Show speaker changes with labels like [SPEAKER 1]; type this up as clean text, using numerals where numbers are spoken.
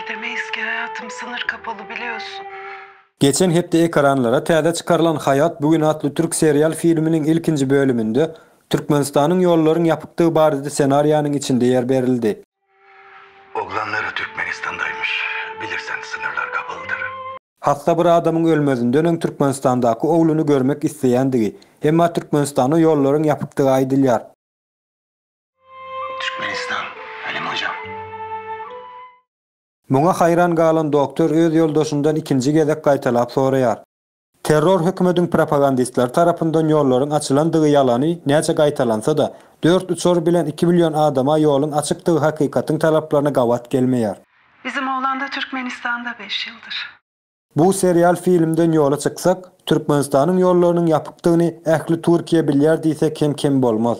[SPEAKER 1] Gidemeyiz ki hayatım, sınır kapalı biliyorsun.
[SPEAKER 2] Geçen hepde ekranlara täze çıkarılan Hayat Bugün adlı Türk serial filminin ilkinci bölümünde Türkmenistan'ın yolların yapıktığı barada senaryanın içinde yer berildi.
[SPEAKER 3] Oğlanları Türkmenistan'daymış. Bilirsen sınırlar kapalıdır.
[SPEAKER 2] Hasta bir adamın ölmezinde öňe Türkmenistan'daky oğlunu görmek isleýändigi, emma Türkmenistan'a yolların yapıktığı aýdylýar.
[SPEAKER 3] Türkmenistan. Öyle mi hocam?
[SPEAKER 2] Muňa haýran galan doktor öz ýoldaşyndan ikinji gezek gaýtalap soraýar. Terror hökümetiň propagandistler tarapyndan ýolların açylandygy ýalany näçe gaýtalansa da 4 uçor bilen 2 milyon adama ýoluň açykdygy hakykatyň talaplaryna gawat gelmeýär.
[SPEAKER 1] Bizim oğlan da Türkmenistan'da 5 yıldır.
[SPEAKER 2] Bu serial filmden ýola çyksak, Türkmenistanyň ýollarynyň yapykdygyny ähli Türkiýe bilýär diýsek hem bolmaz.